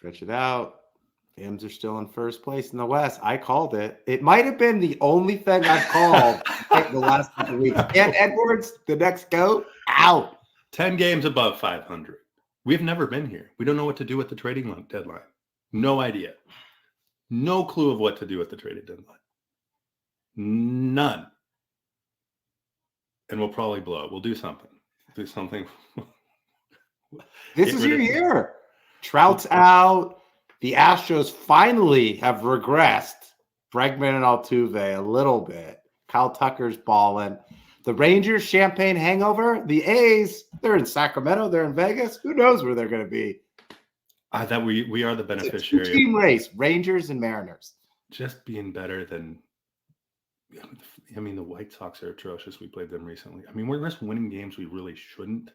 Stretch it out. Hams are still in first place in the West. I called it. It might have been the only thing I've called in the last couple of weeks. And Edwards, the next goat, out. 10 games above 500. We've never been here. We don't know what to do at the trading deadline. No idea. No clue of what to do at the trading deadline. None. And we'll probably blow it. We'll do something. Do something. This is your year. Trout's out. The Astros finally have regressed. Bregman and Altuve a little bit. Kyle Tucker's balling. The Rangers, champagne hangover. The A's, they're in Sacramento. They're in Vegas. Who knows where they're going to be? I thought we are the beneficiary. It's a team race, Rangers and Mariners. Just being better than – I mean, the White Sox are atrocious. We played them recently. I mean, we're just winning games we really shouldn't,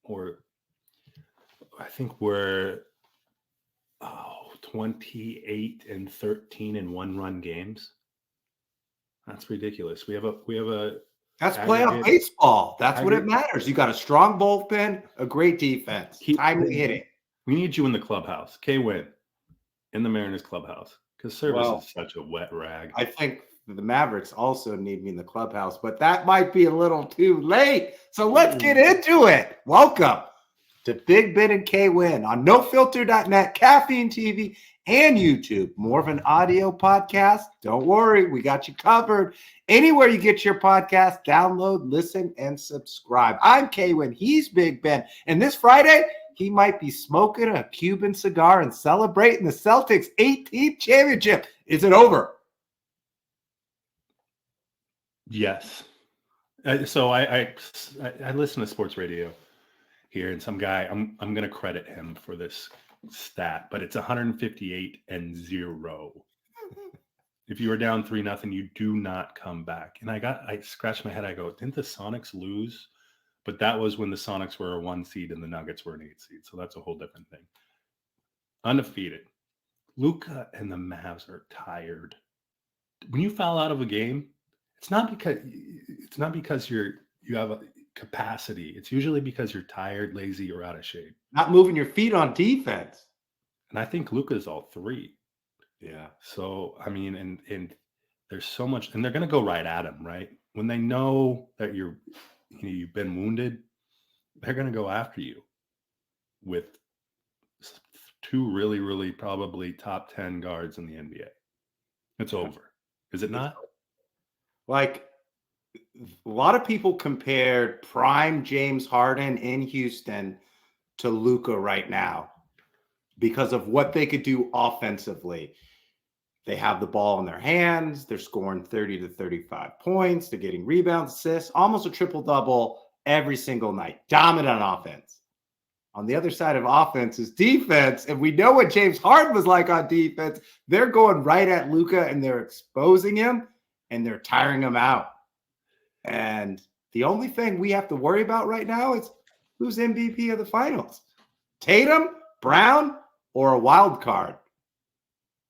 or I think we're 28 and 13 in one-run games. That's ridiculous. We have a That's playoff baseball. That's what it matters. You got a strong bullpen, a great defense, timely hitting. We need you in the clubhouse. K-Win in the Mariners clubhouse because service is such a wet rag. I think the Mavericks also need me in the clubhouse, but that might be a little too late. So let's get into it. Welcome to Big Ben and K-Win on nofilter.net, Caffeine TV, and YouTube. More of an audio podcast? Don't worry, we got you covered. Anywhere you get your podcast, download, listen, and subscribe. I'm K-Win. He's Big Ben. And this Friday, he might be smoking a Cuban cigar and celebrating the Celtics' 18th championship. Is it over? Yes. So I listen to sports radio here, and some guy, I'm going to credit him for this stat, but it's 158-0. If you were down 3-0, you do not come back. And I scratched my head. I go, didn't the Sonics lose? But that was when the Sonics were a 1 seed and the Nuggets were an 8 seed. So that's a whole different thing. Undefeated. Luca and the Mavs are tired. When you foul out of a game, it's not because you have a capacity. It's usually because you're tired, lazy, or out of shape. Not moving your feet on defense. And I think Luca's all three. Yeah. So, I mean, and there's so much, and they're going to go right at him, right? When they know that you've been wounded, they're going to go after you with two really, really probably top 10 guards in the NBA. It's over. Is it not? Like, a lot of people compared prime James Harden in Houston to Luca right now because of what they could do offensively. They have the ball in their hands. They're scoring 30 to 35 points. They're getting rebounds, assists, almost a triple-double every single night. Dominant on offense. On the other side of offense is defense, and we know what James Harden was like on defense. They're going right at Luca, and they're exposing him, and they're tiring him out. And the only thing we have to worry about right now is who's MVP of the finals. Tatum, Brown, or a wild card?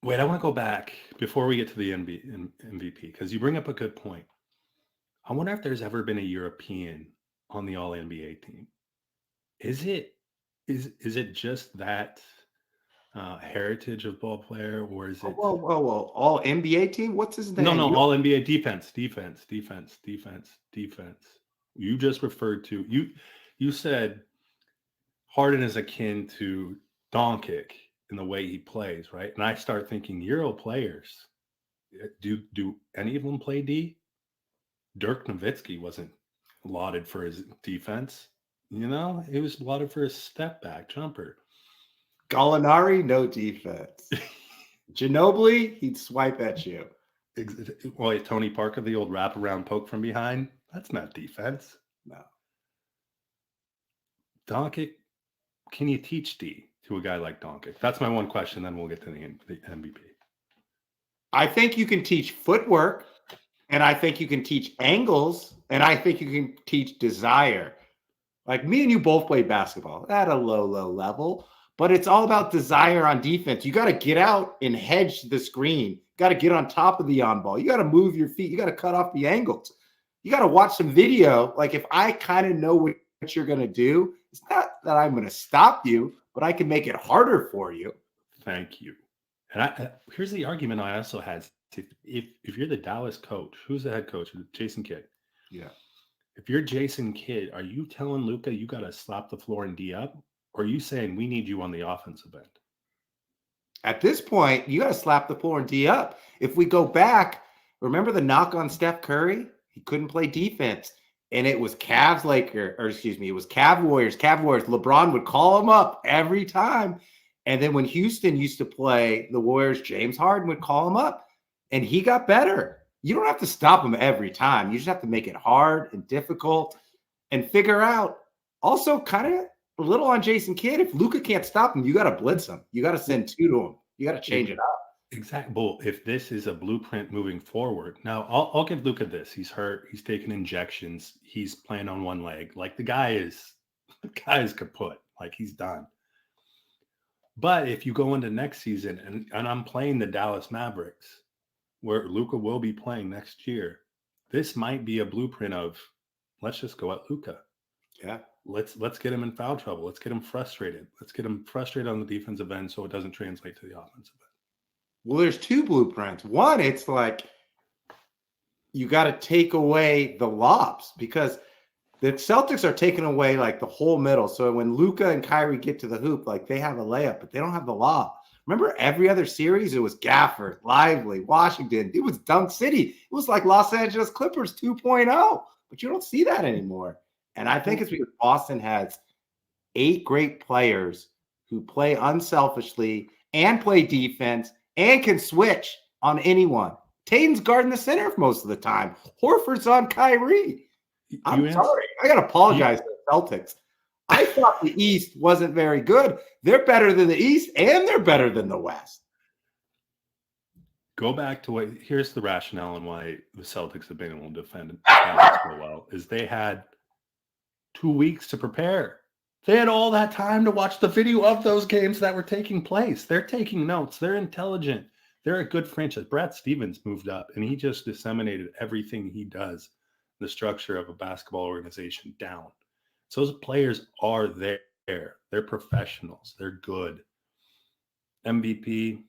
Wait, I want to go back before we get to the MVP because you bring up a good point. I wonder if there's ever been a European on the All-NBA team. Is it just that heritage of ball player, or is it? Whoa! All NBA team? What's his name? No. All NBA defense. You just referred to you said Harden is akin to Dončić in the way he plays, right? And I start thinking Euro players. Do any of them play D? Dirk Nowitzki wasn't lauded for his defense. He was lauded for his step back jumper. Gallinari, no defense. Ginobili, he'd swipe at you. Well, Tony Parker, the old wraparound poke from behind, that's not defense. No. Dončić, can you teach D to a guy like Dončić? That's my one question, then we'll get to the MVP. I think you can teach footwork, and I think you can teach angles, and I think you can teach desire. Like me and you both played basketball at a low level, but it's all about desire on defense. You got to get out and hedge the screen. Got to get on top of the on ball. You got to move your feet. You got to cut off the angles. You got to watch some video. Like if I kind of know what you're going to do, it's not that I'm going to stop you, but I can make it harder for you. Thank you. And here's the argument I also had. If you're the Dallas coach, who's the head coach? Jason Kidd. Yeah. If you're Jason Kidd, are you telling Luca you got to slap the floor and D up? Or are you saying we need you on the offensive end? At this point, you got to slap the floor and D up. If we go back, remember the knock on Steph Curry? He couldn't play defense. And it was Cavs it was Cav Warriors. LeBron would call him up every time. And then when Houston used to play the Warriors, James Harden would call him up. And he got better. You don't have to stop him every time. You just have to make it hard and difficult and figure out. Also, kind of a little on Jason Kidd. If Luca can't stop him, you got to blitz him. You got to send two to him. You got to change it up. Exactly. Well, if this is a blueprint moving forward, now I'll give Luca this. He's hurt. He's taking injections. He's playing on one leg. Like the guy is kaput. Like he's done. But if you go into next season and I'm playing the Dallas Mavericks, where Luca will be playing next year, this might be a blueprint of let's just go at Luca. Yeah. Let's get him in foul trouble. Let's get him frustrated. Let's get him frustrated on the defensive end so it doesn't translate to the offensive end. Well, there's two blueprints. One, it's like you got to take away the lobs because the Celtics are taking away like the whole middle. So when Luca and Kyrie get to the hoop, like they have a layup, but they don't have the lob. Remember every other series, it was Gafford, Lively, Washington. It was Dunk City. It was like Los Angeles Clippers 2.0, but you don't see that anymore. And I think it's because Boston has 8 great players who play unselfishly and play defense and can switch on anyone. Tatum's guarding the center most of the time. Horford's on Kyrie. I'm sorry. I got to apologize to the Celtics. I thought the East wasn't very good. They're better than the East, and they're better than the West. Go back to here's the rationale and why the Celtics have been able to defend Dallas so well, is they had 2 weeks to prepare. They had all that time to watch the video of those games that were taking place. They're taking notes. They're intelligent. They're a good franchise. Brad Stevens moved up, and he just disseminated everything he does, the structure of a basketball organization down. So those players are there. They're professionals. They're good. MVP,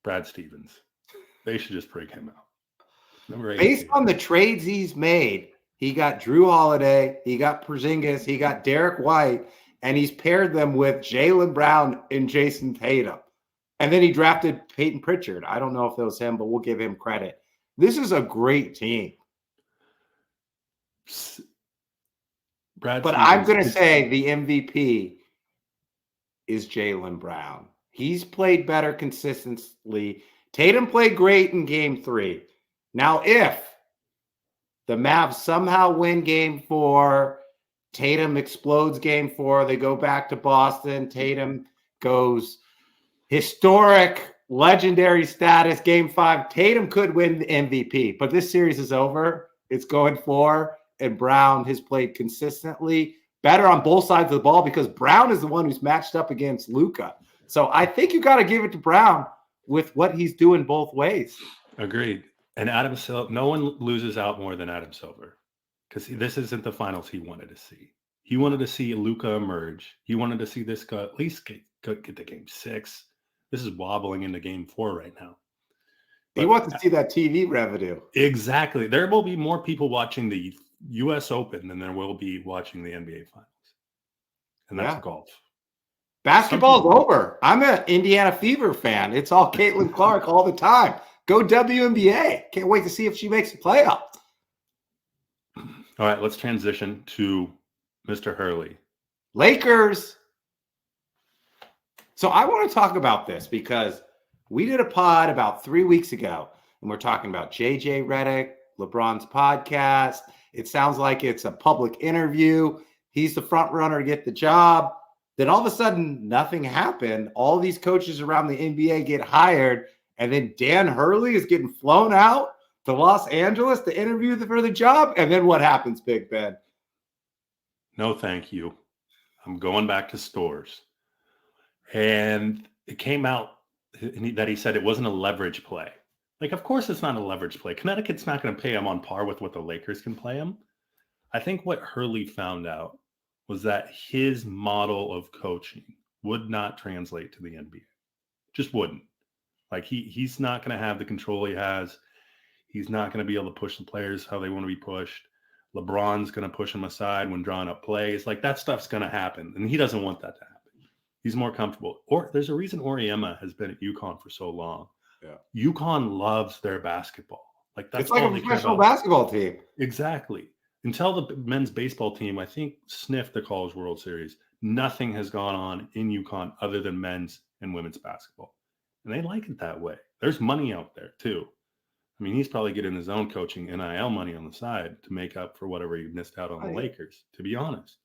Brad Stevens. They should just break him out. Based on the trades he's made, he got Drew Holiday, he got Porzingis, he got Derek White, and he's paired them with Jaylen Brown and Jayson Tatum. And then he drafted Peyton Pritchard. I don't know if that was him, but we'll give him credit. This is a great team. But I'm going to say the MVP is Jaylen Brown. He's played better consistently. Tatum played great in game 3. Now, if the Mavs somehow win game 4, Tatum explodes game 4, they go back to Boston, Tatum goes historic, legendary status, game 5, Tatum could win the MVP. But this series is over. It's going 4. And Brown has played consistently better on both sides of the ball because Brown is the one who's matched up against Luca. So I think you got to give it to Brown with what he's doing both ways. Agreed. And Adam Silver, no one loses out more than Adam Silver because this isn't the finals he wanted to see. He wanted to see Luca emerge. He wanted to see this guy at least get to game 6. This is wobbling into game 4 right now. He wants to see that TV revenue. Exactly. There will be more people watching the U.S. Open than there will be watching the NBA Finals. And that's golf. Basketball's over. I'm an Indiana Fever fan. It's all Caitlin Clark all the time. Go WNBA. Can't wait to see if she makes the playoffs. All right, let's transition to Mr. Hurley. Lakers. So I want to talk about this because we did a pod about 3 weeks ago, and we're talking about JJ Redick, LeBron's podcast. It sounds like it's a public interview. He's the front runner to get the job. Then all of a sudden, nothing happened. All these coaches around the NBA get hired, and then Dan Hurley is getting flown out to Los Angeles to interview for the job. And then what happens, Big Ben? No, thank you. I'm going back to stores. And it came out that he said it wasn't a leverage play. Like, of course it's not a leverage play. Connecticut's not going to pay him on par with what the Lakers can play him. I think what Hurley found out was that his model of coaching would not translate to the NBA. Just wouldn't. Like he's not going to have the control he has. He's not going to be able to push the players how they want to be pushed. LeBron's going to push him aside when drawing up plays. Like that stuff's going to happen. And he doesn't want that to happen. He's more comfortable. Or there's a reason Auriemma has been at UConn for so long. Yeah. UConn loves their basketball. Like that's it's like a professional basketball team. Exactly. Until the men's baseball team, I think, sniffed the College World Series, nothing has gone on in UConn other than men's and women's basketball. And they like it that way. There's money out there too. I mean, he's probably getting his own coaching NIL money on the side to make up for whatever he missed out on the Lakers, to be honest.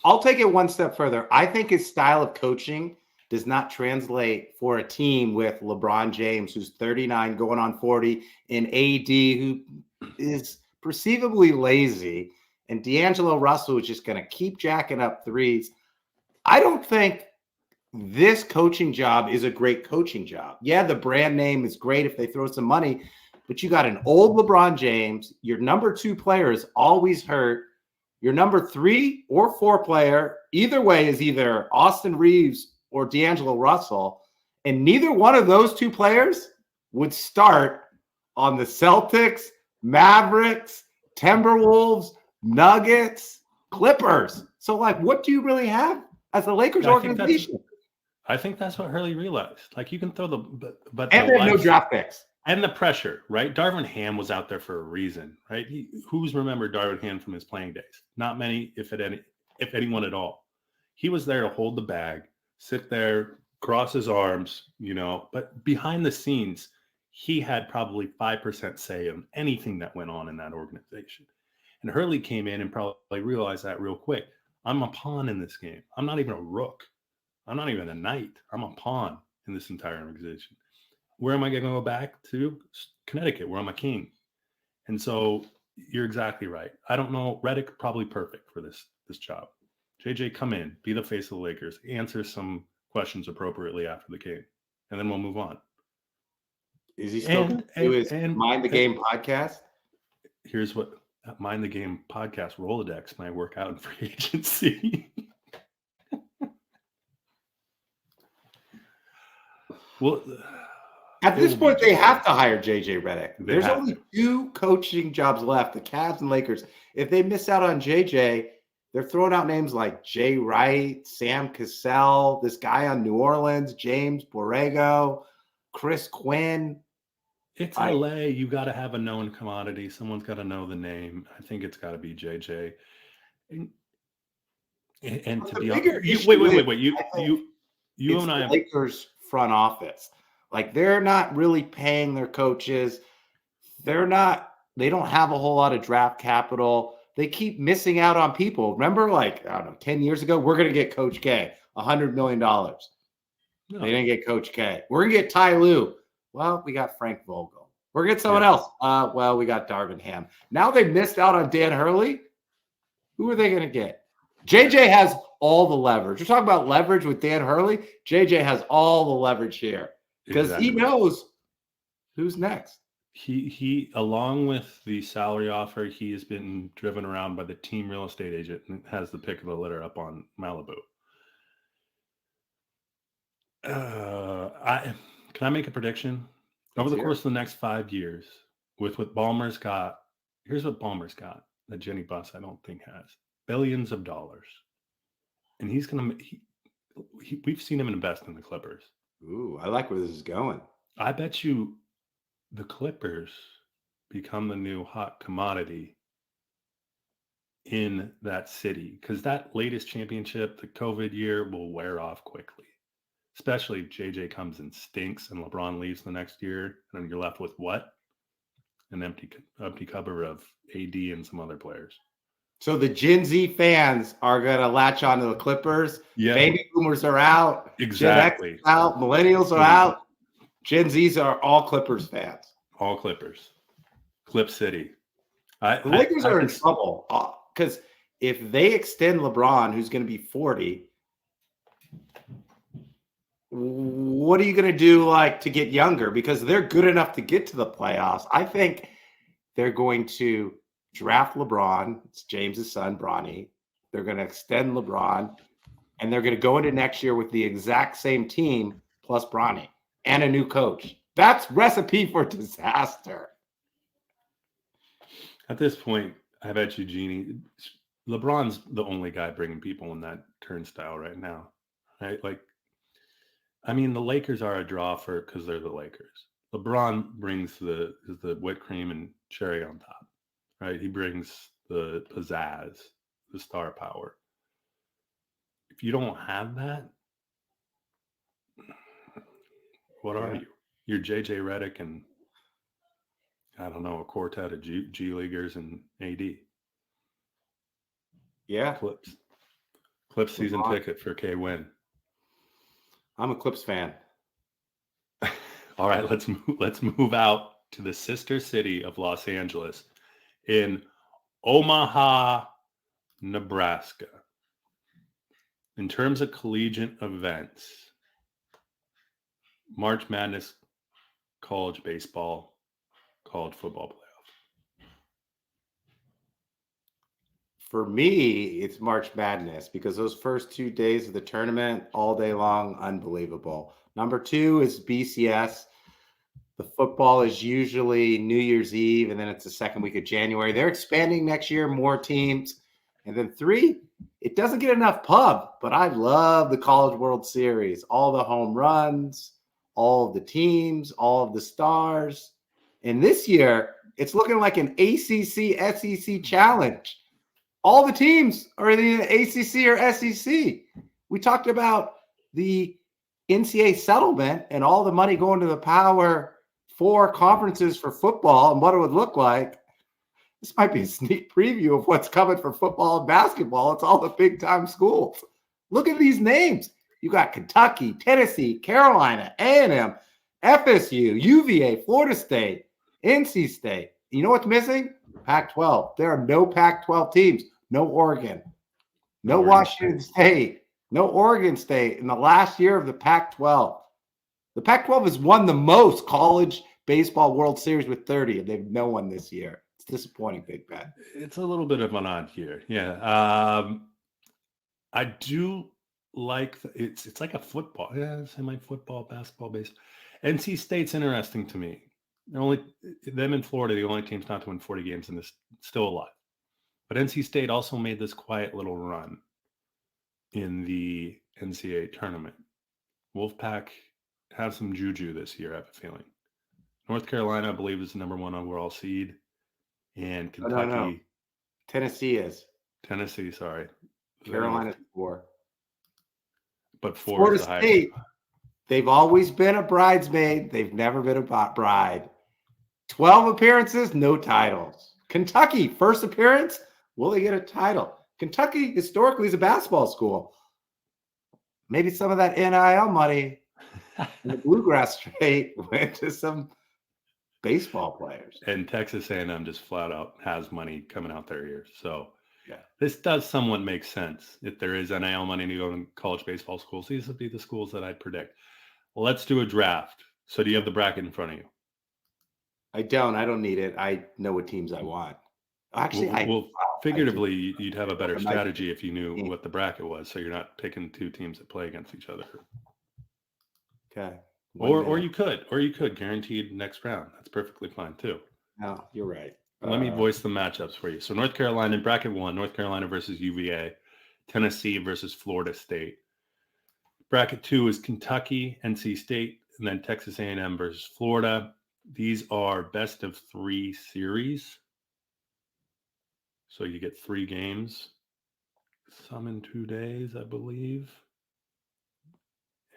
I'll take it one step further. I think his style of coaching does not translate for a team with LeBron James, who's 39 going on 40, and AD, who is perceivably lazy, and D'Angelo Russell is just going to keep jacking up threes. I don't think this coaching job is a great coaching job. Yeah, the brand name is great if they throw some money, but you got an old LeBron James. Your number 2 player is always hurt. Your number 3 or 4 player, either way, is either Austin Reeves or D'Angelo Russell, and neither one of those 2 players would start on the Celtics, Mavericks, Timberwolves, Nuggets, Clippers. So, like, what do you really have as a Lakers organization? I think that's what Hurley realized. Like, you can throw but and they have no draft picks. And the pressure, right? Darvin Ham was out there for a reason, right? Who's remembered Darvin Ham from his playing days? Not many, if anyone at all. He was there to hold the bag, sit there, cross his arms, but behind the scenes, he had probably 5% say in anything that went on in that organization. And Hurley came in and probably realized that real quick. I'm a pawn in this game. I'm not even a rook. I'm not even a knight. I'm a pawn in this entire organization. Where am I going to go back to? Connecticut, where I'm a king. And so you're exactly right. I don't know. Redick probably perfect for this job. JJ, come in, be the face of the Lakers, answer some questions appropriately after the game, and then we'll move on. Is he still going to do his Mind the Game podcast? Here's what Mind the Game podcast Rolodex might work out in free agency. Well, at this point, they have to hire JJ Redick. There's only 2 coaching jobs left, the Cavs and Lakers. If they miss out on JJ, they're throwing out names like Jay Wright, Sam Cassell, this guy on New Orleans, James Borrego, Chris Quinn. It's LA. You got to have a known commodity. Someone's got to know the name. I think it's got to be JJ. And to be honest, wait. You and I, Lakers front office. Like, they're not really paying their coaches. They don't have a whole lot of draft capital. They keep missing out on people. Remember, like, I don't know, 10 years ago, we're going to get Coach K, $100 million. No. They didn't get Coach K. We're going to get Ty Lue. Well, we got Frank Vogel. We're going to get someone else. Well, we got Darvin Ham. Now they missed out on Dan Hurley. Who are they going to get? JJ has all the leverage. You're talking about leverage with Dan Hurley. JJ has all the leverage here because he knows who's next. He along with the salary offer, he has been driven around by the team real estate agent and has the pick of the litter up on Malibu. Can I make a prediction? Over the course of the next 5 years, with what Ballmer's got, here's what Ballmer's got that Jenny Buss I don't think has. Billions of dollars. And he's going to, we've seen him invest in the Clippers. Ooh, I like where this is going. I bet you the Clippers become the new hot commodity in that city because that latest championship, the COVID year, will wear off quickly. Especially if JJ comes and stinks and LeBron leaves the next year, and then you're left with what? An empty cupboard of AD and some other players. So the Gen Z fans are going to latch onto the Clippers. Yeah. Baby boomers are out. Exactly. Gen X out. Millennials are out. Gen Zs are all Clippers fans. All Clippers. Clip City. The Lakers are in trouble because if they extend LeBron, who's going to be 40, what are you going to do to get younger? Because they're good enough to get to the playoffs. I think they're going to draft LeBron. It's James's son, Bronny. They're going to extend LeBron, and they're going to go into next year with the exact same team plus Bronny and a new coach. That's recipe for disaster. At this point, I bet you, Jeannie, LeBron's the only guy bringing people in that turnstile right now, right? Like, I mean, the Lakers are a draw because they're the Lakers. LeBron brings the whipped cream and cherry on top, right? He brings the pizzazz, the star power. If you don't have that, what are you? You're JJ Redick and I don't know, a quartet of G Leaguers and AD. Yeah. Clips season ticket for K-Win. I'm a Clips fan. All right, let's move out to the sister city of Los Angeles in Omaha, Nebraska. In terms of collegiate events, March Madness, college baseball, college football playoff. For me, it's March Madness because those first 2 days of the tournament, all day long, unbelievable. Number 2 is BCS. The football is usually New Year's Eve, and then it's the second week of January. They're expanding next year, more teams. And then 3, it doesn't get enough pub, but I love the College World Series. All the home runs, all of the teams, all of the stars. And this year, it's looking like an ACC SEC challenge. All the teams are in the ACC or SEC. We talked about the NCAA settlement and all the money going to the Power 4 conferences for football and what it would look like. This might be a sneak preview of what's coming for football and basketball. It's all the big-time schools. Look at these names. You got Kentucky, Tennessee, Carolina, A&M, FSU, UVA, Florida State, NC State. You know what's missing? Pac-12. There are no Pac-12 teams. No Oregon. No Washington State. No Oregon State in the last year of the Pac-12. The Pac-12 has won the most college baseball World Series with 30, and they've no one this year. It's disappointing, Big Ben. It's a little bit of an odd year. Yeah. I do like it's like a football. Yeah, semi-football, basketball, baseball. NC State's interesting to me. Them in Florida, the only teams not to win 40 games in this, still alive. But NC State also made this quiet little run in the NCAA tournament. Wolfpack have some juju this year, I have a feeling. North Carolina, I believe, is the number 1 overall seed. And Kentucky. No. Tennessee is. Tennessee, sorry. Carolina's 4. But 4 Florida is the State, highest. they've always been a bridesmaid. They've never been a bride. 12 appearances, no titles. Kentucky, first appearance, will they get a title? Kentucky historically is a basketball school. Maybe some of that NIL money in the Bluegrass State went to some baseball players. And Texas A&M just flat out has money coming out their ears. So yeah, this does somewhat make sense. If there is NIL money to go to college baseball schools, these would be the schools that I'd predict. Let's do a draft. So do you have the bracket in front of you? I don't. I don't need it. I know what teams I want. Actually, figuratively, you'd have a better strategy if you knew what the bracket was, so you're not picking 2 teams that play against each other. Okay. Or you could guaranteed next round. That's perfectly fine too. No, you're right. Let me voice the matchups for you. So North Carolina in bracket 1, North Carolina versus UVA, Tennessee versus Florida State. Bracket 2 is Kentucky, NC State, and then Texas A&M versus Florida. These are best of 3 series. So you get 3 games, some in 2 days, I believe.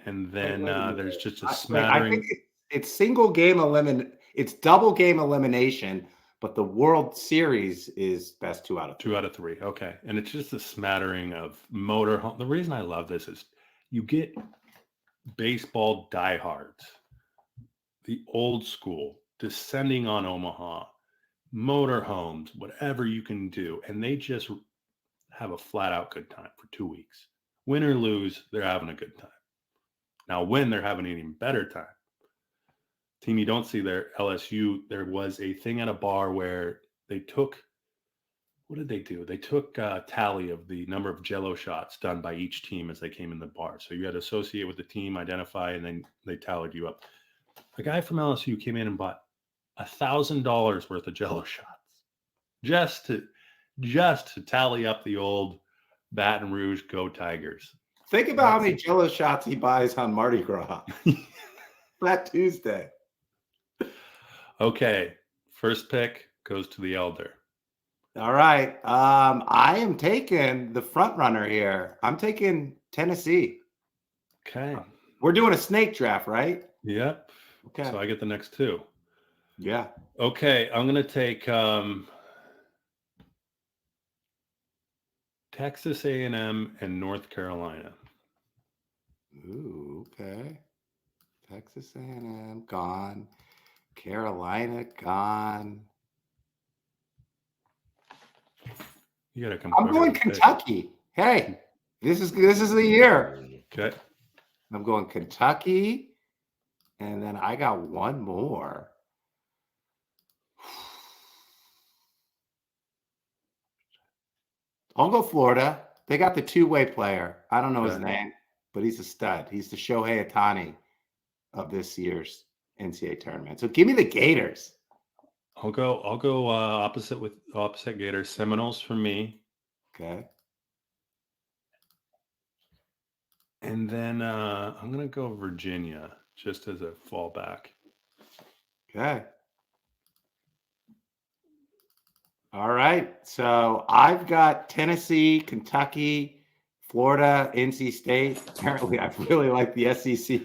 And then there's just a smattering. I think it's single game it's double game elimination, but the World Series is best 2 out of 3. 2 out of 3. Okay. And it's just a smattering of motorhome. The reason I love this is you get baseball diehards, the old school, descending on Omaha, motorhomes, whatever you can do. And they just have a flat out good time for 2 weeks. Win or lose, they're having a good time. Now, win, they're having an even better time. Team you don't see there, LSU, there was a thing at a bar where they took what did they do? They took a tally of the number of Jello shots done by each team as they came in the bar. So you had to associate with the team, identify, and then they tallied you up. A guy from LSU came in and bought $1,000 worth of Jello shots just to tally up the old Baton Rouge Go Tigers. Think about how many Jello shots he buys on Mardi Gras. Fat Tuesday. Okay, first pick goes to the elder. All right. I am taking the front runner here. I'm taking Tennessee. Okay. We're doing a snake draft, right? Yep. Okay. So I get the next two. Yeah. Okay, I'm going to take Texas A&M and North Carolina. Ooh, okay. Texas A&M gone. Carolina gone. You got to come. I'm going Kentucky. Hey, this is the year. Okay. I'm going Kentucky, and then I got one more. I'll go Florida. They got the two-way player. I don't know his name, but he's a stud. He's the Shohei Ohtani of this year's NCAA tournament. So give me the Gators. I'll go opposite Gators. Seminoles for me. Okay. And then I'm going to go Virginia just as a fallback. Okay. All right. So I've got Tennessee, Kentucky, Florida, NC State. Apparently, I really like the SEC.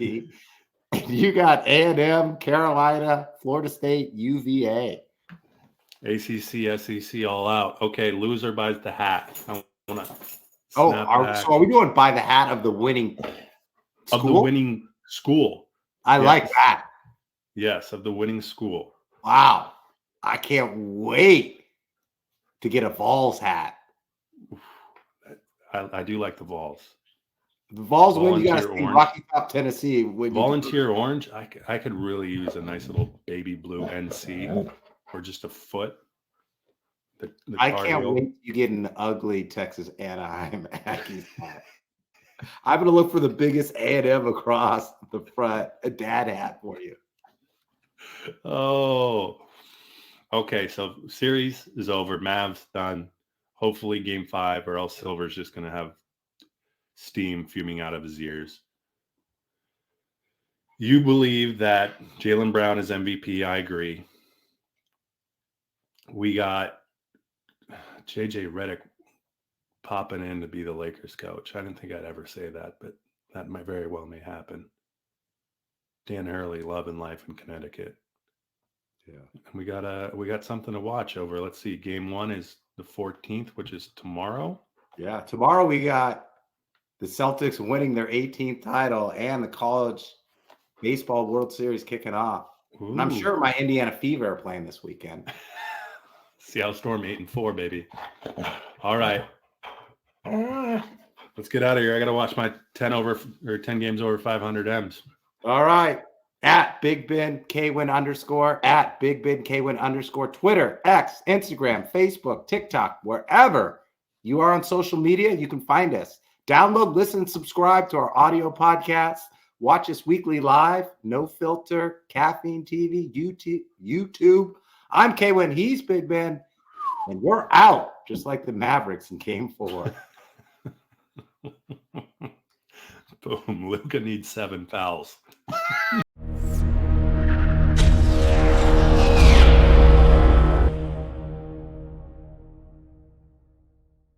You got A&M, Carolina, Florida State, UVA. ACC, SEC, all out. Okay, loser buys the hat. I want to. So are we doing by the hat of the winning school? Of the winning school. I like that. Yes, of the winning school. Wow. I can't wait to get a Vols hat. I do like the Vols. The Vols win, you got to see Rocky Top, Tennessee. Volunteer orange, I could really use a nice little baby blue NC or just a foot. I can't wait to get an ugly Texas Anaheim Aggies hat. I'm going to look for the biggest A&M across the front, a dad hat for you. Oh, okay. So series is over. Mavs done. Hopefully game 5, or else Silver's just going to have steam fuming out of his ears. You believe that Jaylen Brown is MVP. I agree. We got JJ Redick popping in to be the Lakers coach. I didn't think I'd ever say that, but that might very well may happen. Dan Hurley, love and life in Connecticut. Yeah. And we got something to watch over. Let's see. Game 1 is the 14th, which is tomorrow. Yeah. Tomorrow we got the Celtics winning their 18th title and the college baseball World Series kicking off. Ooh. And I'm sure my Indiana Fever are playing this weekend. Seattle Storm 8-4, baby. All right. Let's get out of here. I got to watch my 10 games over 500 M's. All right. At Big Ben KWin _, at Big Ben KWin _, Twitter, X, Instagram, Facebook, TikTok, wherever you are on social media, you can find us. Download, listen, subscribe to our audio podcast. Watch us weekly live, no filter, caffeine TV, YouTube. I'm KWin, he's Big Ben, and we're out, just like the Mavericks in Game 4. Boom, Luca needs 7 fouls.